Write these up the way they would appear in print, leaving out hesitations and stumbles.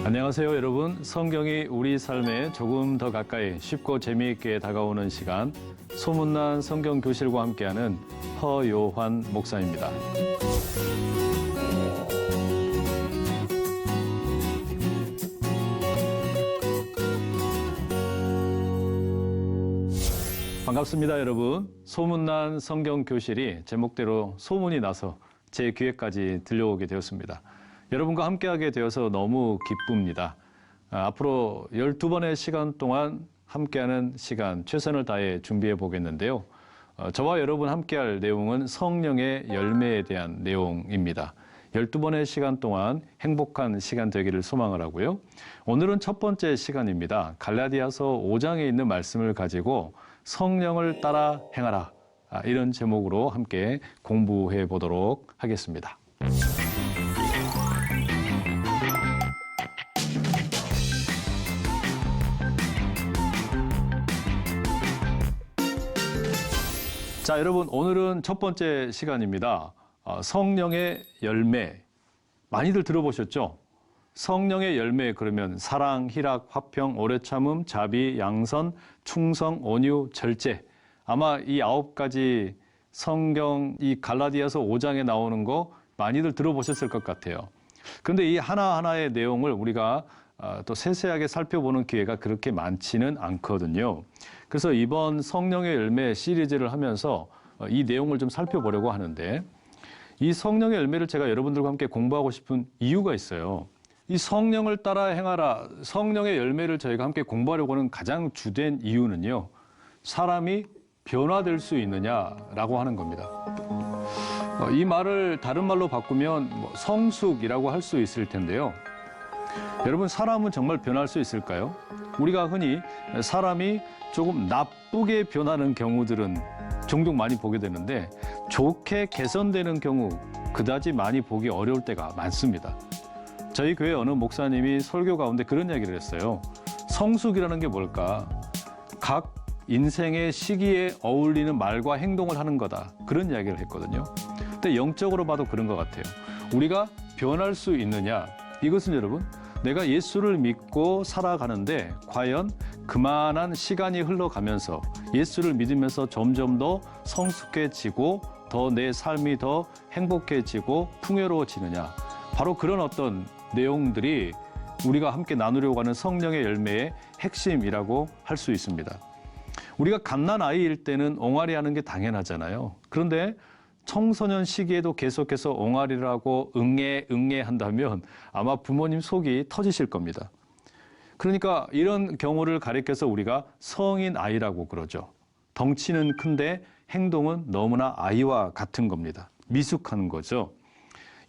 안녕하세요, 여러분. 성경이 우리 삶에 조금 더 가까이 쉽고 재미있게 다가오는 시간, 소문난 성경 교실과 함께하는 허요환 목사입니다. 반갑습니다, 여러분. 소문난 성경 교실이 제목대로 소문이 나서 제 귀에까지 들려오게 되었습니다. 여러분과 함께하게 되어서 너무 기쁩니다. 앞으로 12번의 시간 동안 함께하는 시간 최선을 다해 준비해 보겠는데요. 저와 여러분 함께할 내용은 성령의 열매에 대한 내용입니다. 12번의 시간 동안 행복한 시간 되기를 소망을 하고요. 오늘은 첫 번째 시간입니다. 갈라디아서 5장에 있는 말씀을 가지고 성령을 따라 행하라, 이런 제목으로 함께 공부해 보도록 하겠습니다. 자, 여러분, 오늘은 첫 번째 시간입니다. 성령의 열매. 많이들 들어보셨죠? 성령의 열매, 그러면 사랑, 희락, 화평, 오래 참음, 자비, 양선, 충성, 온유, 절제. 아마 이 9가지 성경, 이 갈라디아서 5장에 나오는 거 많이들 들어보셨을 것 같아요. 그런데 이 하나하나의 내용을 우리가 또 세세하게 살펴보는 기회가 그렇게 많지는 않거든요. 그래서 이번 성령의 열매 시리즈를 하면서 이 내용을 좀 살펴보려고 하는데, 이 성령의 열매를 제가 여러분들과 함께 공부하고 싶은 이유가 있어요. 이 성령을 따라 행하라, 성령의 열매를 저희가 함께 공부하려고 하는 가장 주된 이유는요, 사람이 변화될 수 있느냐라고 하는 겁니다. 이 말을 다른 말로 바꾸면 성숙이라고 할 수 있을 텐데요. 여러분, 사람은 정말 변할 수 있을까요? 우리가 흔히 사람이 조금 나쁘게 변하는 경우들은 종종 많이 보게 되는데, 좋게 개선되는 경우 그다지 많이 보기 어려울 때가 많습니다. 저희 교회 어느 목사님이 설교 가운데 그런 이야기를 했어요. 성숙이라는 게 뭘까? 각 인생의 시기에 어울리는 말과 행동을 하는 거다, 그런 이야기를 했거든요. 근데 영적으로 봐도 그런 것 같아요. 우리가 변할 수 있느냐? 이것은 여러분, 내가 예수를 믿고 살아가는데 과연 그만한 시간이 흘러가면서 예수를 믿으면서 점점 더 성숙해지고 더 내 삶이 더 행복해지고 풍요로워지느냐, 바로 그런 어떤 내용들이 우리가 함께 나누려고 하는 성령의 열매의 핵심이라고 할 수 있습니다. 우리가 갓난아이일 때는 옹알이 하는 게 당연하잖아요. 그런데 청소년 시기에도 계속해서 옹알이를 하고 응애 한다면 아마 부모님 속이 터지실 겁니다. 그러니까 이런 경우를 가리켜서 우리가 성인 아이라고 그러죠. 덩치는 큰데 행동은 너무나 아이와 같은 겁니다. 미숙한 거죠.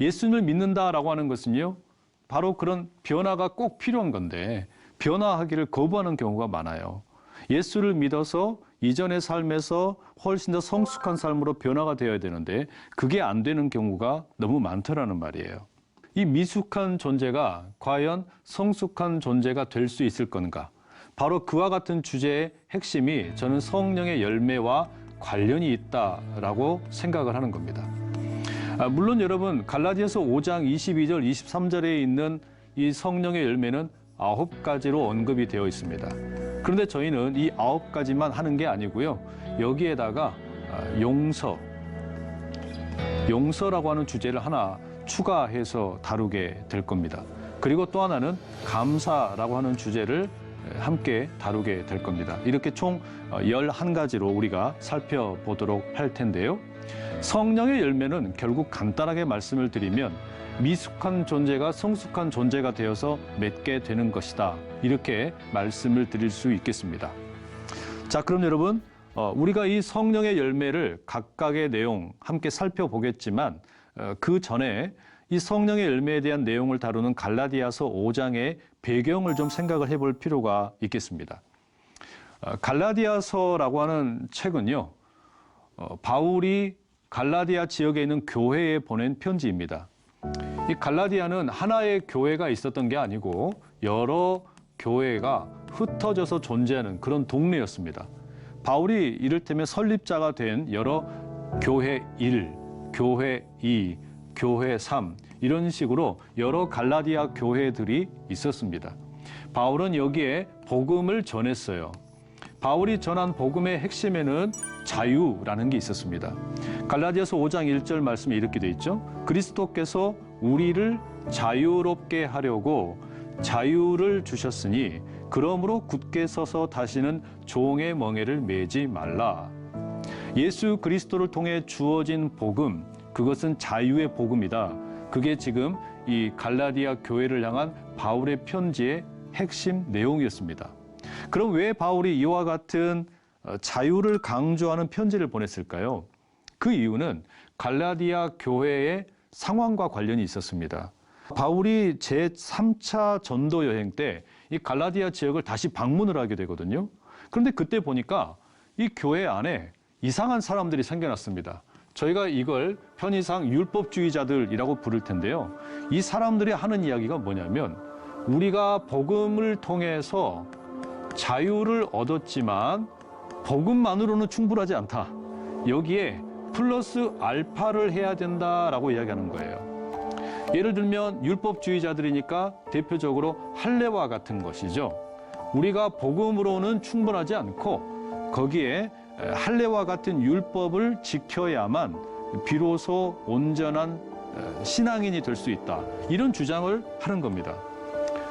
예수님을 믿는다라고 하는 것은요, 바로 그런 변화가 꼭 필요한 건데 변화하기를 거부하는 경우가 많아요. 예수를 믿어서 이전의 삶에서 훨씬 더 성숙한 삶으로 변화가 되어야 되는데 그게 안 되는 경우가 너무 많더라는 말이에요. 이 미숙한 존재가 과연 성숙한 존재가 될 수 있을 건가? 바로 그와 같은 주제의 핵심이 저는 성령의 열매와 관련이 있다라고 생각을 하는 겁니다. 물론 여러분, 갈라디아서 5장 22절, 23절에 있는 이 성령의 열매는 9가지로 언급이 되어 있습니다. 그런데 저희는 이 9가지만 하는 게 아니고요. 여기에다가 용서라고 하는 주제를 하나 추가해서 다루게 될 겁니다. 그리고 또 하나는 감사라고 하는 주제를 함께 다루게 될 겁니다. 이렇게 총 11가지로 우리가 살펴보도록 할 텐데요. 성령의 열매는 결국 간단하게 말씀을 드리면 미숙한 존재가 성숙한 존재가 되어서 맺게 되는 것이다, 이렇게 말씀을 드릴 수 있겠습니다. 자, 그럼 여러분, 우리가 이 성령의 열매를 각각의 내용 함께 살펴보겠지만 그 전에 이 성령의 열매에 대한 내용을 다루는 갈라디아서 5장의 배경을 좀 생각을 해볼 필요가 있겠습니다. 갈라디아서라고 하는 책은요, 바울이 갈라디아 지역에 있는 교회에 보낸 편지입니다. 이 갈라디아는 하나의 교회가 있었던 게 아니고 여러 교회가 흩어져서 존재하는 그런 동네였습니다. 바울이 이를테면 설립자가 된 여러 교회 1, 교회 2, 교회 삶, 이런 식으로 여러 갈라디아 교회들이 있었습니다. 바울은 여기에 복음을 전했어요. 바울이 전한 복음의 핵심에는 자유라는 게 있었습니다. 갈라디아서 5장 1절 말씀에 이렇게 돼 있죠. 그리스도께서 우리를 자유롭게 하려고 자유를 주셨으니 그러므로 굳게 서서 다시는 종의 멍에를 매지 말라. 예수 그리스도를 통해 주어진 복음, 그것은 자유의 복음이다. 그게 지금 이 갈라디아 교회를 향한 바울의 편지의 핵심 내용이었습니다. 그럼 왜 바울이 이와 같은 자유를 강조하는 편지를 보냈을까요? 그 이유는 갈라디아 교회의 상황과 관련이 있었습니다. 바울이 제3차 전도 여행 때 이 갈라디아 지역을 다시 방문을 하게 되거든요. 그런데 그때 보니까 이 교회 안에 이상한 사람들이 생겨났습니다. 저희가 이걸 편의상 율법주의자들이라고 부를 텐데요. 이 사람들이 하는 이야기가 뭐냐면 우리가 복음을 통해서 자유를 얻었지만 복음만으로는 충분하지 않다. 여기에 플러스 알파를 해야 된다라고 이야기하는 거예요. 예를 들면 율법주의자들이니까 대표적으로 할례와 같은 것이죠. 우리가 복음으로는 충분하지 않고 거기에 할례와 같은 율법을 지켜야만 비로소 온전한 신앙인이 될 수 있다. 이런 주장을 하는 겁니다.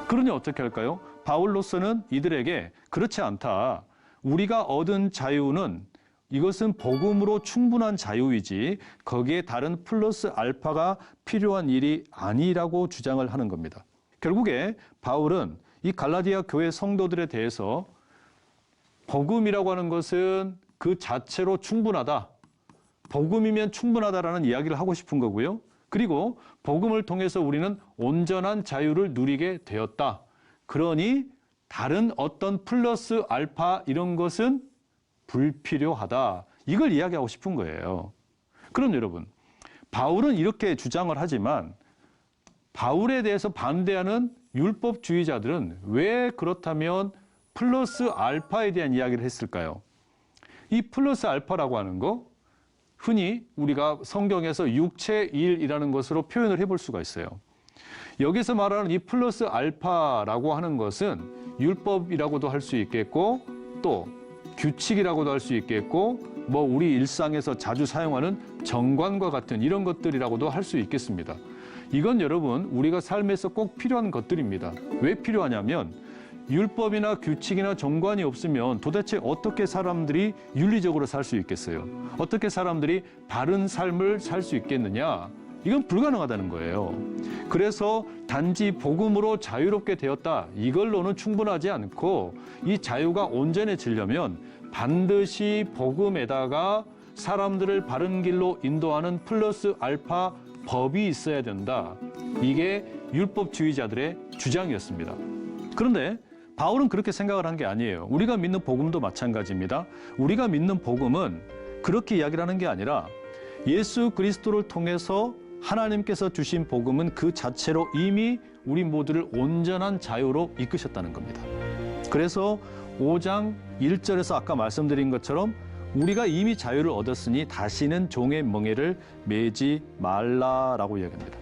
그러니 어떻게 할까요? 바울로서는 이들에게 그렇지 않다. 우리가 얻은 자유는 이것은 복음으로 충분한 자유이지 거기에 다른 플러스 알파가 필요한 일이 아니라고 주장을 하는 겁니다. 결국에 바울은 이 갈라디아 교회 성도들에 대해서 복음이라고 하는 것은 그 자체로 충분하다. 복음이면 충분하다라는 이야기를 하고 싶은 거고요. 그리고 복음을 통해서 우리는 온전한 자유를 누리게 되었다. 그러니 다른 어떤 플러스 알파 이런 것은 불필요하다. 이걸 이야기하고 싶은 거예요. 그럼 여러분, 바울은 이렇게 주장을 하지만 바울에 대해서 반대하는 율법주의자들은 왜 그렇다면 플러스 알파에 대한 이야기를 했을까요? 이 플러스 알파라고 하는 거 흔히 우리가 성경에서 육체 일이라는 것으로 표현을 해볼 수가 있어요. 여기서 말하는 이 플러스 알파라고 하는 것은 율법이라고도 할 수 있겠고 또 규칙이라고도 할 수 있겠고 뭐 우리 일상에서 자주 사용하는 정관과 같은 이런 것들이라고도 할 수 있겠습니다. 이건 여러분 우리가 삶에서 꼭 필요한 것들입니다. 왜 필요하냐면 율법이나 규칙이나 정관이 없으면 도대체 어떻게 사람들이 윤리적으로 살 수 있겠어요? 어떻게 사람들이 바른 삶을 살 수 있겠느냐? 이건 불가능하다는 거예요. 그래서 단지 복음으로 자유롭게 되었다. 이걸로는 충분하지 않고 이 자유가 온전해지려면 반드시 복음에다가 사람들을 바른 길로 인도하는 플러스 알파 법이 있어야 된다. 이게 율법주의자들의 주장이었습니다. 그런데 바울은 그렇게 생각을 한 게 아니에요. 우리가 믿는 복음도 마찬가지입니다. 우리가 믿는 복음은 그렇게 이야기를 하는 게 아니라 예수 그리스도를 통해서 하나님께서 주신 복음은 그 자체로 이미 우리 모두를 온전한 자유로 이끄셨다는 겁니다. 그래서 5장 1절에서 아까 말씀드린 것처럼 우리가 이미 자유를 얻었으니 다시는 종의 멍에를 매지 말라라고 이야기합니다.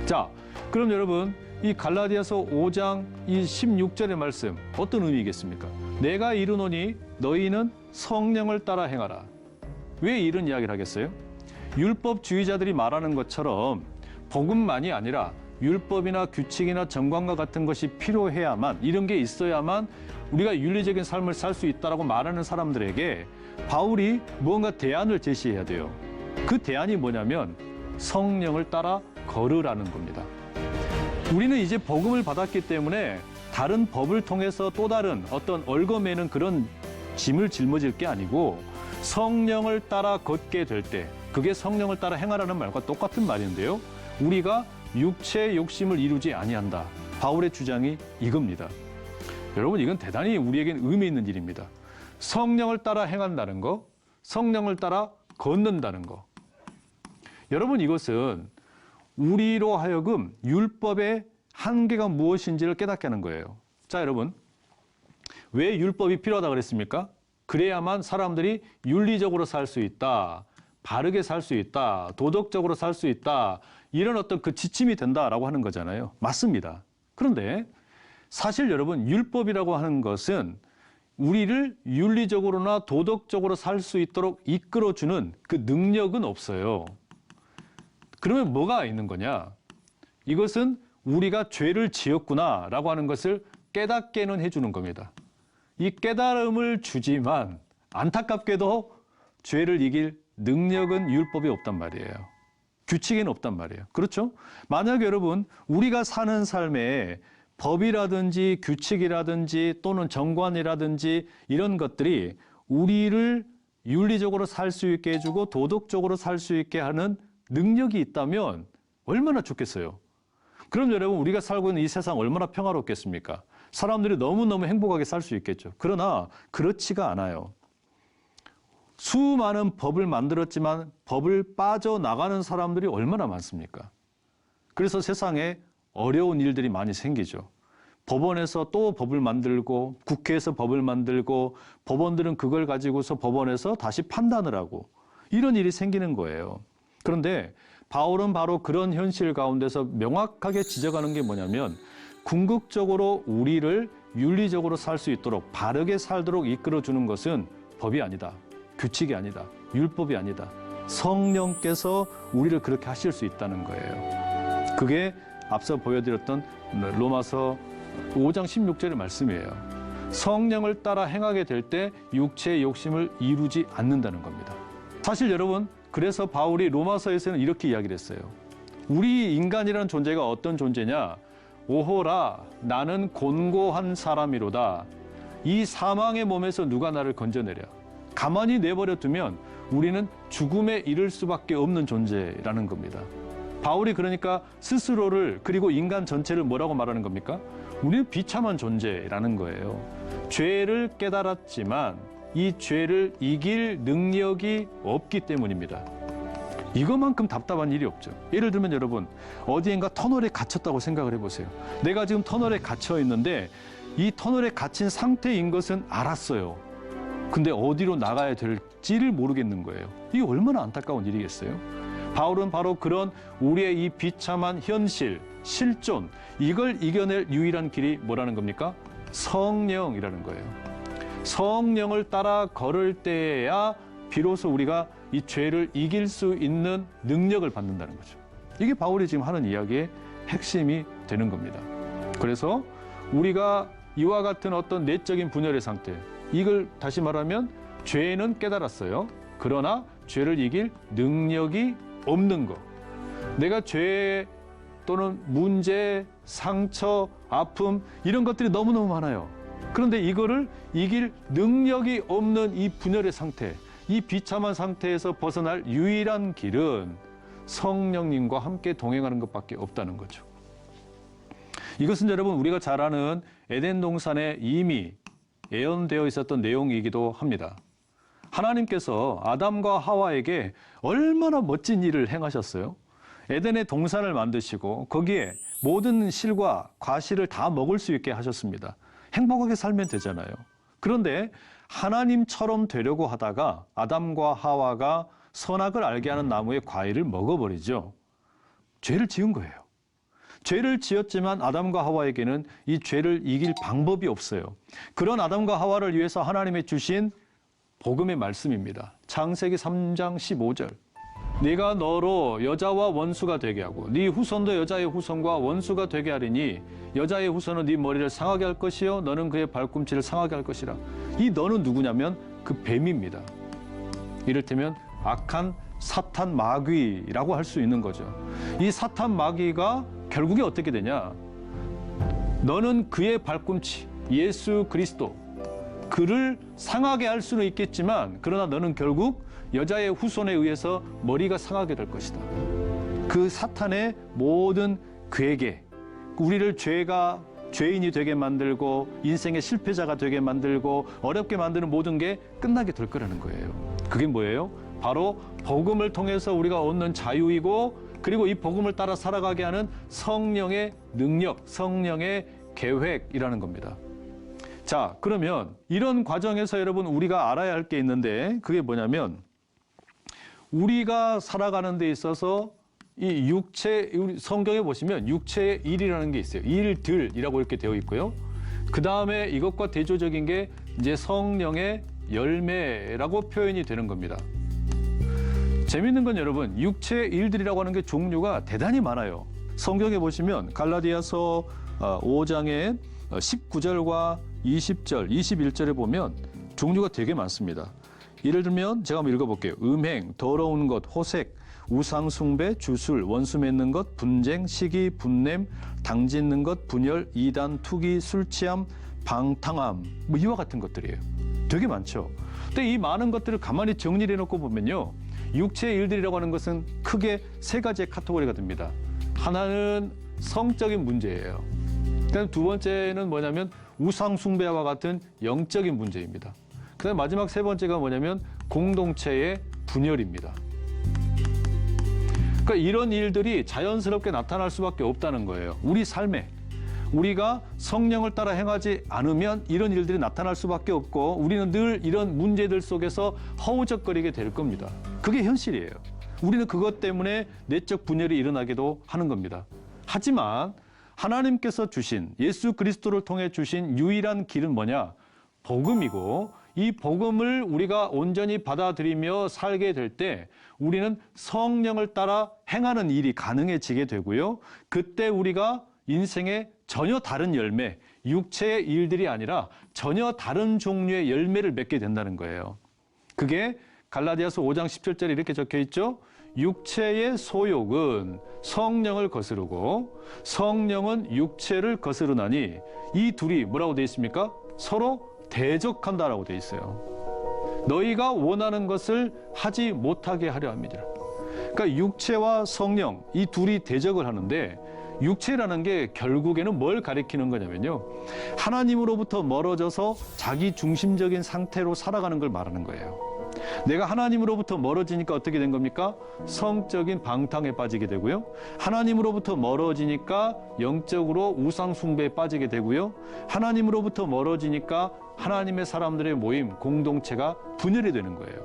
자, 그럼 여러분 이 갈라디아서 5장 이 16절의 말씀 어떤 의미겠습니까? 내가 이르노니 너희는 성령을 따라 행하라. 왜 이런 이야기를 하겠어요? 율법주의자들이 말하는 것처럼 복음만이 아니라 율법이나 규칙이나 정관과 같은 것이 필요해야만 이런 게 있어야만 우리가 윤리적인 삶을 살 수 있다라고 말하는 사람들에게 바울이 무언가 대안을 제시해야 돼요. 그 대안이 뭐냐면 성령을 따라 걸으라는 겁니다. 우리는 이제 복음을 받았기 때문에 다른 법을 통해서 또 다른 어떤 얽어매는 그런 짐을 짊어질 게 아니고 성령을 따라 걷게 될 때 그게 성령을 따라 행하라는 말과 똑같은 말인데요. 우리가 육체의 욕심을 이루지 아니한다. 바울의 주장이 이겁니다. 여러분 이건 대단히 우리에겐 의미 있는 일입니다. 성령을 따라 행한다는 거, 성령을 따라 걷는다는 거. 여러분 이것은 우리로 하여금 율법의 한계가 무엇인지를 깨닫게 하는 거예요. 자 여러분, 왜 율법이 필요하다고 그랬습니까? 그래야만 사람들이 윤리적으로 살 수 있다. 바르게 살 수 있다, 도덕적으로 살 수 있다, 이런 어떤 그 지침이 된다라고 하는 거잖아요. 맞습니다. 그런데 사실 여러분, 율법이라고 하는 것은 우리를 윤리적으로나 도덕적으로 살 수 있도록 이끌어주는 그 능력은 없어요. 그러면 뭐가 있는 거냐? 이것은 우리가 죄를 지었구나라고 하는 것을 깨닫게는 해주는 겁니다. 이 깨달음을 주지만 안타깝게도 죄를 이길 능력은 율법에 없단 말이에요. 규칙에는 없단 말이에요. 그렇죠? 만약에 여러분, 우리가 사는 삶에 법이라든지 규칙이라든지 또는 정관이라든지 이런 것들이 우리를 윤리적으로 살 수 있게 해주고 도덕적으로 살 수 있게 하는 능력이 있다면 얼마나 좋겠어요. 그럼 여러분, 우리가 살고 있는 이 세상 얼마나 평화롭겠습니까? 사람들이 너무너무 행복하게 살 수 있겠죠. 그러나 그렇지가 않아요. 수많은 법을 만들었지만 법을 빠져나가는 사람들이 얼마나 많습니까? 그래서 세상에 어려운 일들이 많이 생기죠. 법원에서 또 법을 만들고 국회에서 법을 만들고 법원들은 그걸 가지고서 법원에서 다시 판단을 하고 이런 일이 생기는 거예요. 그런데 바울은 바로 그런 현실 가운데서 명확하게 지적하는 게 뭐냐면 궁극적으로 우리를 윤리적으로 살 수 있도록 바르게 살도록 이끌어주는 것은 법이 아니다. 규칙이 아니다. 율법이 아니다. 성령께서 우리를 그렇게 하실 수 있다는 거예요. 그게 앞서 보여드렸던 로마서 5장 16절의 말씀이에요. 성령을 따라 행하게 될 때 육체의 욕심을 이루지 않는다는 겁니다. 사실 여러분, 그래서 바울이 로마서에서는 이렇게 이야기를 했어요. 우리 인간이라는 존재가 어떤 존재냐? 오호라, 나는 곤고한 사람이로다. 이 사망의 몸에서 누가 나를 건져내랴. 가만히 내버려 두면 우리는 죽음에 이를 수밖에 없는 존재라는 겁니다. 바울이 그러니까 스스로를 그리고 인간 전체를 뭐라고 말하는 겁니까? 우리는 비참한 존재라는 거예요. 죄를 깨달았지만 이 죄를 이길 능력이 없기 때문입니다. 이것만큼 답답한 일이 없죠. 예를 들면 여러분, 어디엔가 터널에 갇혔다고 생각을 해보세요. 내가 지금 터널에 갇혀 있는데 이 터널에 갇힌 상태인 것은 알았어요. 근데 어디로 나가야 될지를 모르겠는 거예요. 이게 얼마나 안타까운 일이겠어요? 바울은 바로 그런 우리의 이 비참한 현실, 실존, 이걸 이겨낼 유일한 길이 뭐라는 겁니까? 성령이라는 거예요. 성령을 따라 걸을 때야 비로소 우리가 이 죄를 이길 수 있는 능력을 받는다는 거죠. 이게 바울이 지금 하는 이야기의 핵심이 되는 겁니다. 그래서 우리가 이와 같은 어떤 내적인 분열의 상태, 이걸 다시 말하면 죄는 깨달았어요. 그러나 죄를 이길 능력이 없는 것. 내가 죄 또는 문제, 상처, 아픔 이런 것들이 너무너무 많아요. 그런데 이거를 이길 능력이 없는 이 분열의 상태, 이 비참한 상태에서 벗어날 유일한 길은 성령님과 함께 동행하는 것밖에 없다는 거죠. 이것은 여러분 우리가 잘 아는 에덴 동산에 이미 예언되어 있었던 내용이기도 합니다. 하나님께서 아담과 하와에게 얼마나 멋진 일을 행하셨어요? 에덴의 동산을 만드시고 거기에 모든 실과 과실을 다 먹을 수 있게 하셨습니다. 행복하게 살면 되잖아요. 그런데 하나님처럼 되려고 하다가 아담과 하와가 선악을 알게 하는 나무의 과일을 먹어버리죠. 죄를 지은 거예요. 죄를 지었지만 아담과 하와에게는 이 죄를 이길 방법이 없어요. 그런 아담과 하와를 위해서 하나님이 주신 복음의 말씀입니다. 창세기 3장 15절. 네가 너로 여자와 원수가 되게 하고 네 후손도 여자의 후손과 원수가 되게 하리니 여자의 후손은 네 머리를 상하게 할 것이요 너는 그의 발꿈치를 상하게 할 것이라. 이 너는 누구냐면 그 뱀입니다. 이를테면 악한 사탄 마귀라고 할 수 있는 거죠. 이 사탄 마귀가 결국에 어떻게 되냐? 너는 그의 발꿈치 예수 그리스도 그를 상하게 할 수는 있겠지만 그러나 너는 결국 여자의 후손에 의해서 머리가 상하게 될 것이다. 그 사탄의 모든 괴계, 우리를 죄인이 되게 만들고 인생의 실패자가 되게 만들고 어렵게 만드는 모든 게 끝나게 될 거라는 거예요. 그게 뭐예요? 바로 복음을 통해서 우리가 얻는 자유이고 그리고 이 복음을 따라 살아가게 하는 성령의 능력, 성령의 계획이라는 겁니다. 자, 그러면 이런 과정에서 여러분 우리가 알아야 할 게 있는데 그게 뭐냐면 우리가 살아가는 데 있어서 이 육체, 우리 성경에 보시면 육체의 일이라는 게 있어요. 일들이라고 이렇게 되어 있고요. 그 다음에 이것과 대조적인 게 이제 성령의 열매라고 표현이 되는 겁니다. 재밌는 건 여러분, 육체의 일들이라고 하는 게 종류가 대단히 많아요. 성경에 보시면 갈라디아서 5장의 19절과 20절, 21절에 보면 종류가 되게 많습니다. 예를 들면 제가 한번 읽어볼게요. 음행, 더러운 것, 호색, 우상숭배, 주술, 원수 맺는 것, 분쟁, 시기, 분냄, 당짓는 것, 분열, 이단, 투기, 술취함, 방탕함, 뭐 이와 같은 것들이에요. 되게 많죠. 근데 이 많은 것들을 가만히 정리를 해놓고 보면요, 육체의 일들이라고 하는 것은 크게 세 가지의 카테고리가 됩니다. 하나는 성적인 문제예요. 그다음 두 번째는 뭐냐면 우상숭배와 같은 영적인 문제입니다. 그다음 마지막 세 번째가 뭐냐면 공동체의 분열입니다. 그러니까 이런 일들이 자연스럽게 나타날 수밖에 없다는 거예요. 우리 삶에 우리가 성령을 따라 행하지 않으면 이런 일들이 나타날 수밖에 없고 우리는 늘 이런 문제들 속에서 허우적거리게 될 겁니다. 그게 현실이에요. 우리는 그것 때문에 내적 분열이 일어나기도 하는 겁니다. 하지만 하나님께서 주신 예수 그리스도를 통해 주신 유일한 길은 뭐냐? 복음이고 이 복음을 우리가 온전히 받아들이며 살게 될 때 우리는 성령을 따라 행하는 일이 가능해지게 되고요. 그때 우리가 인생의 전혀 다른 열매, 육체의 일들이 아니라 전혀 다른 종류의 열매를 맺게 된다는 거예요. 그게 갈라디아서 5장 17절에 이렇게 적혀 있죠. 육체의 소욕은 성령을 거스르고 성령은 육체를 거스르나니 이 둘이 뭐라고 되어 있습니까? 서로 대적한다라고 되어 있어요. 너희가 원하는 것을 하지 못하게 하려 합니다. 그러니까 육체와 성령 이 둘이 대적을 하는데 육체라는 게 결국에는 뭘 가리키는 거냐면요. 하나님으로부터 멀어져서 자기 중심적인 상태로 살아가는 걸 말하는 거예요. 내가 하나님으로부터 멀어지니까 어떻게 된 겁니까? 성적인 방탕에 빠지게 되고요. 하나님으로부터 멀어지니까 영적으로 우상숭배에 빠지게 되고요. 하나님으로부터 멀어지니까 하나님의 사람들의 모임, 공동체가 분열이 되는 거예요.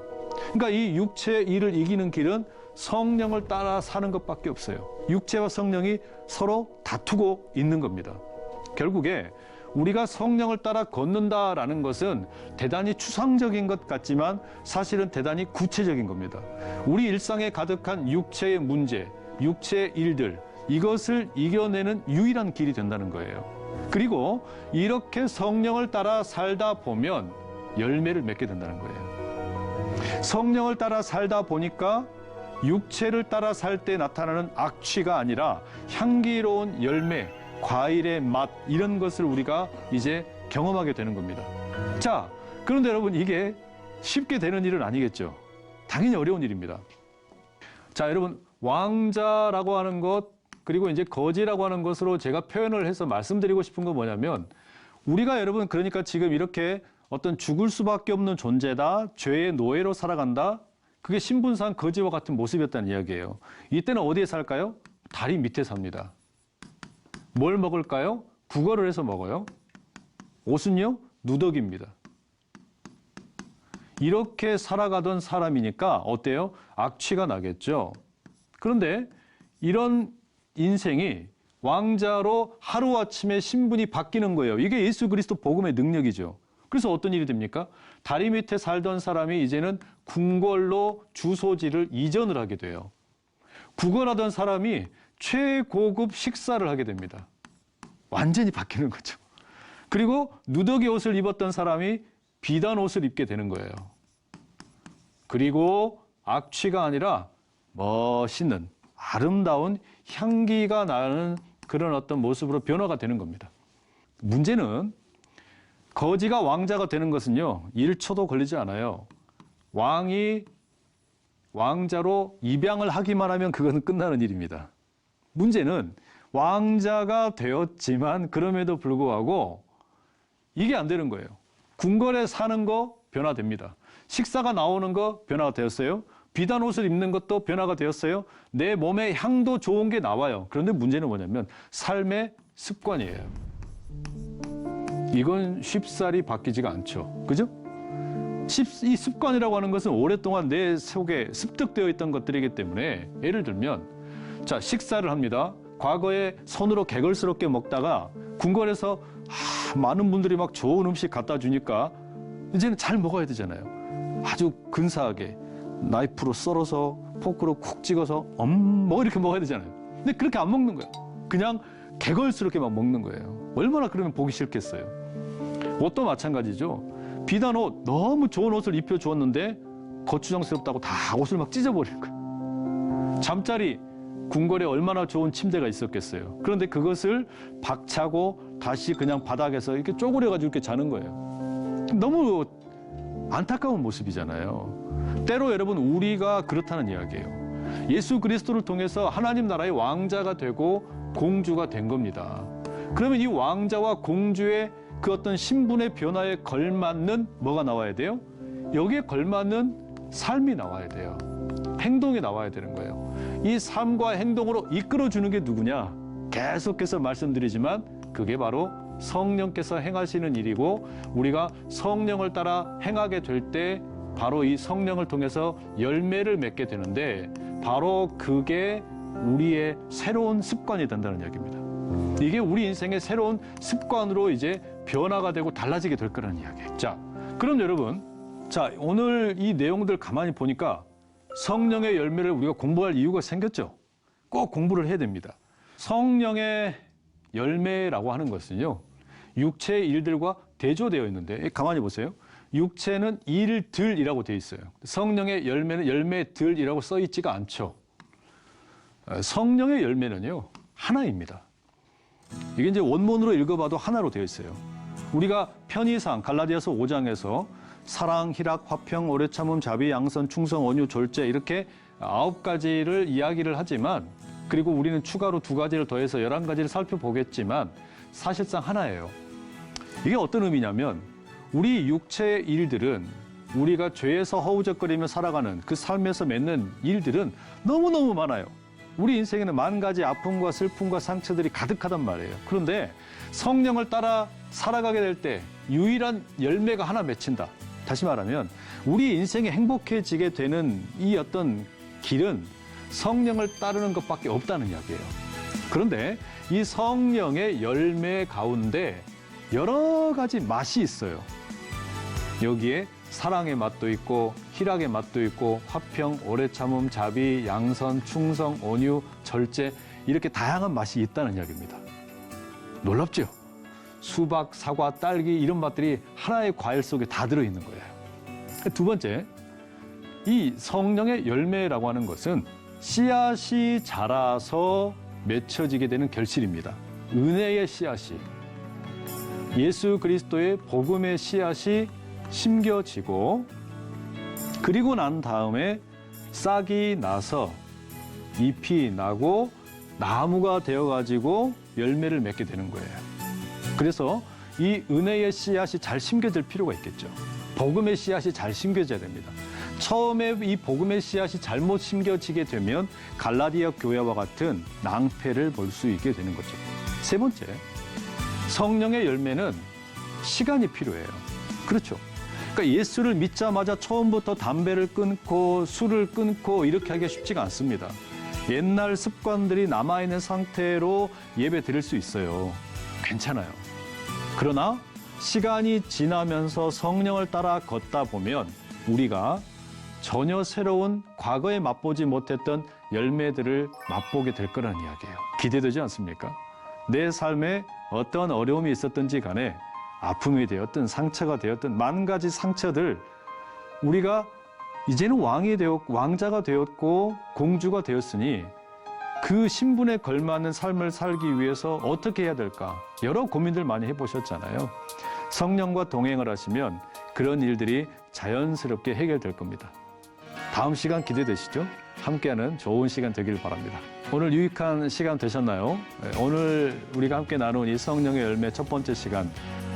그러니까 이 육체의 일을 이기는 길은 성령을 따라 사는 것밖에 없어요. 육체와 성령이 서로 다투고 있는 겁니다. 결국에 우리가 성령을 따라 걷는다라는 것은 대단히 추상적인 것 같지만 사실은 대단히 구체적인 겁니다. 우리 일상에 가득한 육체의 문제, 육체의 일들, 이것을 이겨내는 유일한 길이 된다는 거예요. 그리고 이렇게 성령을 따라 살다 보면 열매를 맺게 된다는 거예요. 성령을 따라 살다 보니까 육체를 따라 살 때 나타나는 악취가 아니라 향기로운 열매, 과일의 맛 이런 것을 우리가 이제 경험하게 되는 겁니다. 자, 그런데 여러분 이게 쉽게 되는 일은 아니겠죠. 당연히 어려운 일입니다. 자, 여러분 왕자라고 하는 것 그리고 이제 거지라고 하는 것으로 제가 표현을 해서 말씀드리고 싶은 건 뭐냐면 우리가 여러분 그러니까 지금 이렇게 어떤 죽을 수밖에 없는 존재다, 죄의 노예로 살아간다. 그게 신분상 거지와 같은 모습이었다는 이야기예요. 이때는 어디에 살까요? 다리 밑에 삽니다. 뭘 먹을까요? 구걸을 해서 먹어요. 옷은요? 누더기입니다. 이렇게 살아가던 사람이니까 어때요? 악취가 나겠죠. 그런데 이런 인생이 왕자로 하루아침에 신분이 바뀌는 거예요. 이게 예수 그리스도 복음의 능력이죠. 그래서 어떤 일이 됩니까? 다리 밑에 살던 사람이 이제는 궁궐로 주소지를 이전을 하게 돼요. 구걸하던 사람이 최고급 식사를 하게 됩니다. 완전히 바뀌는 거죠. 그리고 누더기 옷을 입었던 사람이 비단 옷을 입게 되는 거예요. 그리고 악취가 아니라 멋있는 아름다운 향기가 나는 그런 어떤 모습으로 변화가 되는 겁니다. 문제는 거지가 왕자가 되는 것은요, 1초도 걸리지 않아요. 왕이 왕자로 입양을 하기만 하면 그것은 끝나는 일입니다. 문제는 왕자가 되었지만 그럼에도 불구하고 이게 안 되는 거예요. 궁궐에 사는 거 변화됩니다. 식사가 나오는 거 변화가 되었어요. 비단 옷을 입는 것도 변화가 되었어요. 내 몸에 향도 좋은 게 나와요. 그런데 문제는 뭐냐면 삶의 습관이에요. 이건 쉽사리 바뀌지가 않죠. 그죠? 이 습관이라고 하는 것은 오랫동안 내 속에 습득되어 있던 것들이기 때문에 예를 들면 자, 식사를 합니다. 과거에 손으로 개걸스럽게 먹다가 궁궐에서 많은 분들이 막 좋은 음식 갖다 주니까 이제는 잘 먹어야 되잖아요. 아주 근사하게 나이프로 썰어서 포크로 콕 찍어서 뭐 이렇게 먹어야 되잖아요. 근데 그렇게 안 먹는 거예요. 그냥 개걸스럽게 막 먹는 거예요. 얼마나 그러면 보기 싫겠어요. 옷도 마찬가지죠. 비단 옷, 너무 좋은 옷을 입혀주었는데 거추장스럽다고 다 옷을 막 찢어버리는 거예요. 잠자리, 궁궐에 얼마나 좋은 침대가 있었겠어요. 그런데 그것을 박차고 다시 그냥 바닥에서 이렇게 쪼그려가지고 이렇게 자는 거예요. 너무 안타까운 모습이잖아요. 때로 여러분 우리가 그렇다는 이야기예요. 예수 그리스도를 통해서 하나님 나라의 왕자가 되고 공주가 된 겁니다. 그러면 이 왕자와 공주의 그 어떤 신분의 변화에 걸맞는 뭐가 나와야 돼요? 여기에 걸맞는 삶이 나와야 돼요. 행동이 나와야 되는 거예요. 이 삶과 행동으로 이끌어주는 게 누구냐? 계속해서 말씀드리지만 그게 바로 성령께서 행하시는 일이고 우리가 성령을 따라 행하게 될 때 바로 이 성령을 통해서 열매를 맺게 되는데 바로 그게 우리의 새로운 습관이 된다는 이야기입니다. 이게 우리 인생의 새로운 습관으로 이제 변화가 되고 달라지게 될 거라는 이야기예요. 자, 그럼 여러분, 자, 오늘 이 내용들 가만히 보니까 성령의 열매를 우리가 공부할 이유가 생겼죠. 꼭 공부를 해야 됩니다. 성령의 열매라고 하는 것은요, 육체의 일들과 대조되어 있는데 가만히 보세요. 육체는 일들이라고 되어 있어요. 성령의 열매는 열매들이라고 써 있지가 않죠. 성령의 열매는요, 하나입니다. 이게 이제 원문으로 읽어봐도 하나로 되어 있어요. 우리가 편의상 갈라디아서 5장에서 사랑, 희락, 화평, 오래 참음, 자비, 양선, 충성, 온유, 졸제 이렇게 9가지를 이야기를 하지만 그리고 우리는 추가로 2가지를 더해서 11가지를 살펴보겠지만 사실상 하나예요. 이게 어떤 의미냐면 우리 육체의 일들은 우리가 죄에서 허우적거리며 살아가는 그 삶에서 맺는 일들은 너무너무 많아요. 우리 인생에는 10,000가지 아픔과 슬픔과 상처들이 가득하단 말이에요. 그런데 성령을 따라 살아가게 될 때 유일한 열매가 하나 맺힌다. 다시 말하면 우리 인생이 행복해지게 되는 이 어떤 길은 성령을 따르는 것밖에 없다는 이야기예요. 그런데 이 성령의 열매 가운데 여러 가지 맛이 있어요. 여기에 사랑의 맛도 있고 희락의 맛도 있고 화평, 오래 참음, 자비, 양선, 충성, 온유, 절제 이렇게 다양한 맛이 있다는 이야기입니다. 놀랍죠? 수박, 사과, 딸기 이런 맛들이 하나의 과일 속에 다 들어있는 거예요. 두 번째, 이 성령의 열매라고 하는 것은 씨앗이 자라서 맺혀지게 되는 결실입니다. 은혜의 씨앗이, 예수 그리스도의 복음의 씨앗이 심겨지고 그리고 난 다음에 싹이 나서 잎이 나고 나무가 되어가지고 열매를 맺게 되는 거예요. 그래서 이 은혜의 씨앗이 잘 심겨질 필요가 있겠죠. 복음의 씨앗이 잘 심겨져야 됩니다. 처음에 이 복음의 씨앗이 잘못 심겨지게 되면 갈라디아 교회와 같은 낭패를 볼 수 있게 되는 거죠. 세 번째, 성령의 열매는 시간이 필요해요. 그렇죠. 그러니까 예수를 믿자마자 처음부터 담배를 끊고 술을 끊고 이렇게 하기가 쉽지가 않습니다. 옛날 습관들이 남아있는 상태로 예배 드릴 수 있어요. 괜찮아요. 그러나 시간이 지나면서 성령을 따라 걷다 보면 우리가 전혀 새로운 과거에 맛보지 못했던 열매들을 맛보게 될 거라는 이야기예요. 기대되지 않습니까? 내 삶에 어떤 어려움이 있었든지 간에 아픔이 되었든 상처가 되었든 10,000가지 상처들 우리가 이제는 왕자가 되었고 공주가 되었으니 그 신분에 걸맞는 삶을 살기 위해서 어떻게 해야 될까? 여러 고민들 많이 해보셨잖아요. 성령과 동행을 하시면 그런 일들이 자연스럽게 해결될 겁니다. 다음 시간 기대되시죠? 함께하는 좋은 시간 되기를 바랍니다. 오늘 유익한 시간 되셨나요? 오늘 우리가 함께 나눈 이 성령의 열매 첫 번째 시간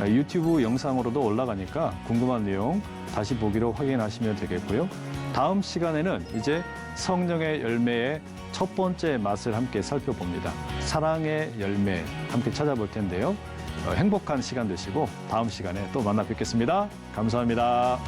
유튜브 영상으로도 올라가니까 궁금한 내용 다시 보기로 확인하시면 되겠고요. 다음 시간에는 이제 성령의 열매의 첫 번째 맛을 함께 살펴봅니다. 사랑의 열매 함께 찾아볼 텐데요. 행복한 시간 되시고 다음 시간에 또 만나 뵙겠습니다. 감사합니다.